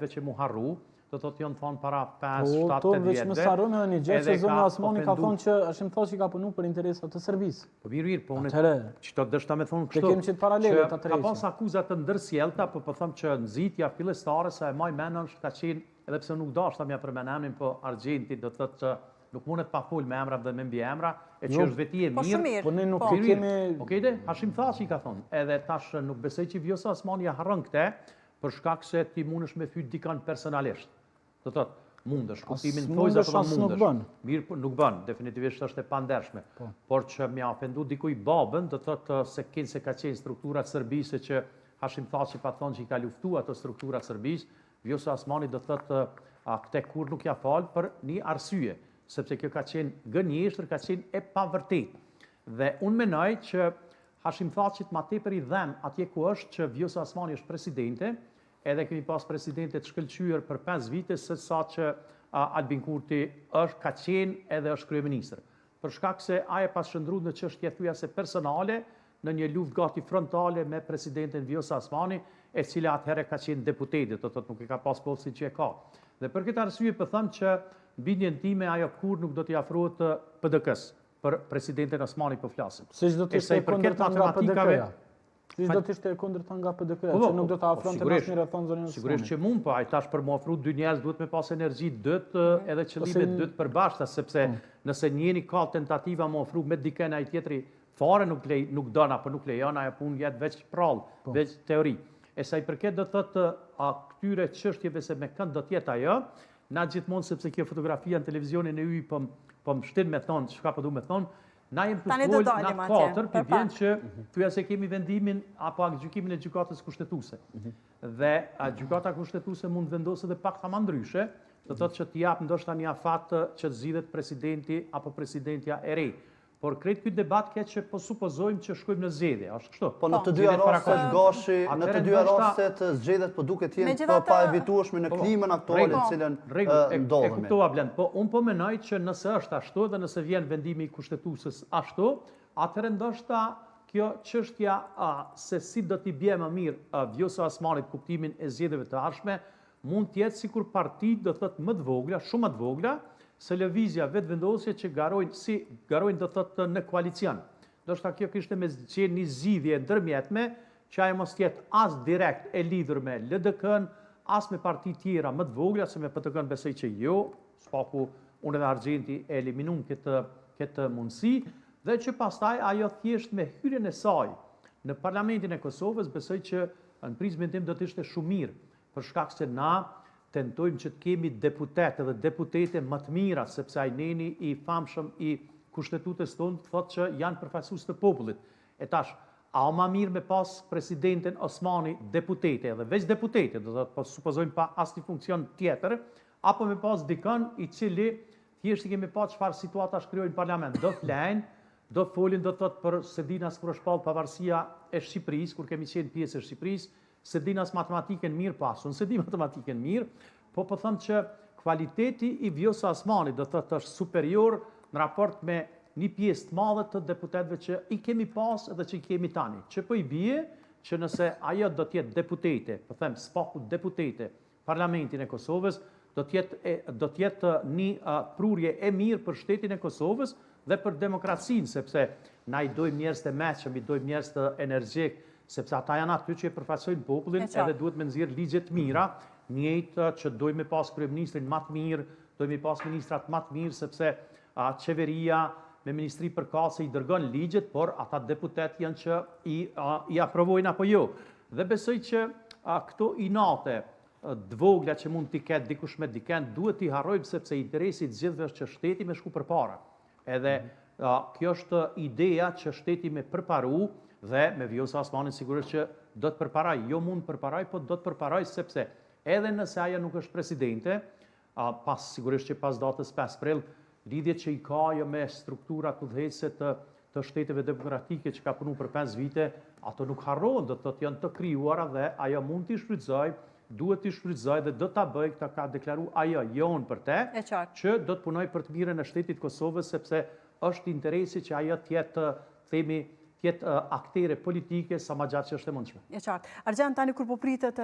jetëve që mu harru, do të thotë janë thonë para 5, 7, 8 vetëm vjetëve. më sarrojmë edhe një gjë që zona Osmani ka thonë që Hashim Thaçi ka punu për interesat të Serbisë. Po mirë, po unë Atëherë, çto dështa me thonë ne kështu. kemi qenë paralele ta Ka tërheqim. pas akuzat të ndërsjellta, po them që nxitja fillestare sa e maj mendon ka qenë, edhe pse nuk dashta mja për menamin, po Argjenti do të thotë që nuk mundet pa fol me emra dhe me mbi emra, e që është veti e mirë. Po ne nuk Po kemi. Okej, Hashim Thaçi ka thonë, edhe tash nuk besoj që Vjosa Osmani ja harron këtë, për shkak se ti mundesh me fyt dikan personalisht. Do thotë, mundesh, kuptimin thojza po mundesh. Mirë, po nuk bën, definitivisht është e pandershme. Por që m'ja ofendu dikuj babën, do thotë se ka qenë strukturat serbise që Hashim Thaçi pa thonë që i ka luftu ato strukturat serbisë, Vjosa Osmani do thotë këte kur nuk ja falë për një arsye, sepse kjo ka qenë gënjeshtër, ka qenë e pavërtet. Dhe unë menoj që Hashim Thaçit ma tepër i dhem atje ku është që Vjosa Osmani është presidente, edhe kemi pas presidente të shkëlqyer për 5 vite, se sa që Albin Kurti ka qenë edhe është kryeministër. Për shkak se aje pas shëndru në çështje thujase personale, në një luftë gati frontale me presidenten Vjosa Osmani, e cila atëherë ka qenë deputete, do thotë nuk e ka pas postin që e ka. Dhe për këtë arsye po them që bindjen time ajo kur nuk do t'i afrohet PDK-s, për presidenten Osmani po flasim. Siç do të ishte kundërta nga PDK-ja. Siç do të ishte kundërta nga PDK-ja, që nuk do ta afronte asnjë rrethon zonën Osmani. Sigurisht që mund, po ai tash për mu afru dy njerëz duhet me pas energji edhe qëllime dytë përbashkëta, sepse nëse njëri ka tentativa mu afru me dikën ai tjetri fare nuk don apo nuk lejon, ajo punë jetë veç prall, veç teori. E sa i përket do thotë këtyre çështjeve se me kënd do të jetë ajo, na gjithmonë sepse kjo fotografia në televizionin e yj po më shtin me thonë çka po du me thonë, na jem përfol na 4 për vjen që thuja se kemi vendimin apo gjykimin e gjykatës kushtetuese. Dhe gjykata kushtetuese mund vendosë edhe pak ta ndryshe, do thotë që t'i jap ndoshta një afat që të zgjidhet presidenti apo presidentja e re. Por kretë këtë debat këtë që po supozojmë që shkojmë në zgjedhje, është kështu? Po në të dyja rastet gashi, në të dyja rastet zgjedhjet po duket jenë pa evitueshme në klimën aktuale në cilën ndodhemi. E kuptova Blend, po unë po menoj që nëse është ashtu dhe nëse vjen vendimi kushtetuesës ashtu, atëherë ndoshta kjo çështja se si do t'i bje më mirë Vjosa Osmanit kuptimin e zgjedhjeve të ardhshme, mund të jetë sikur partitë do thotë më të vogla, shumë më të vogla, se lëvizja vetëvendosje që garojnë do thotë në koalicion. Do shta kjo kishte me qenë një zgjidhje ndërmjetme, që ajo mos tjetë as direkt e lidhur me LDK-n, as me parti tjera më të vogla, se me PDK-n besoj që jo, spaku unë edhe Argjenti e eliminun këtë mundësi, dhe që pastaj ajo thjesht me hyrjen e saj në Parlamentin e Kosovës, besoj që në prizmin tim do të ishte shumë mirë, për shkak se na tentojmë që të kemi deputete dhe deputete më të mira, sepse ai neni i famshëm i kushtetutës tonë thotë që janë përfaqësues të popullit. E tash, a o ma mirë me pas presidenten Osmani deputete, edhe veç deputete, do të po supozojmë pa asnjë funksion tjetër, apo me pas dikën i cili thjesht i kemi pa çfarë situata shkrijojnë në parlament, do flenë, do folin do thotë për Sedinas kur është pallë pavarësia e Shqipërisë, kur kemi qenë pjesë e Shqipërisë, se dinas matematikën mirë pasun, se di matematikën mirë, po thëmë që kvaliteti i Vjosa Osmanit do thotë është superior në raport me një pjesë të madhe të deputetëve që i kemi pas edhe që i kemi tani. Që po i bie që nëse ajo do tjetë deputete, po thëmë spaku deputete, Parlamentin e Kosovës, do tjetë një prurje e mirë për shtetin e Kosovës dhe për demokracinë, sepse na i dojmë njerëz të meqëm, i dojmë njerëz të energjik, sepse ata janë aty që e përfaqësojnë popullin, edhe duhet me nxjerr ligje të mira, njëjtë që dojmë pas kryeministrin më të mirë, dojmë pas ministrat më të mirë, sepse qeveria me ministri përkatëse i dërgon ligjet, por ata deputet janë që i aprovojnë apo jo. Dhe besoj që këto inate dvogla që mund t'i ketë dikush me diken, duhet t'i harrojmë sepse interesi i gjithëve është që shteti me shku përpara. Edhe kjo është ideja që shteti me përparu, dhe me Vjosa Osmanin sigurisht që do të përparaj, jo mund përparaj, po do të përparaj sepse edhe nëse ajo nuk është presidente, sigurisht që pas datës 5 prill, lidhjet që i ka ajo me strukturat udhëheqëse të shteteve demokratike që ka punu për 5 vite, ato nuk harrohen, do të janë të krijuara dhe ajo mund t'i shfrytëzoj, duhet t'i shfrytëzoj dhe do ta bëj, këtë ka deklaru ajo jonë për te, që do të punoj për të mirën e shtetit Kosovës, sepse është interesi që ajo tjetë, themi, tjetë aktere politike sa ma gjatë që është e mundshme. E qartë. Argjend, tani kur po pritet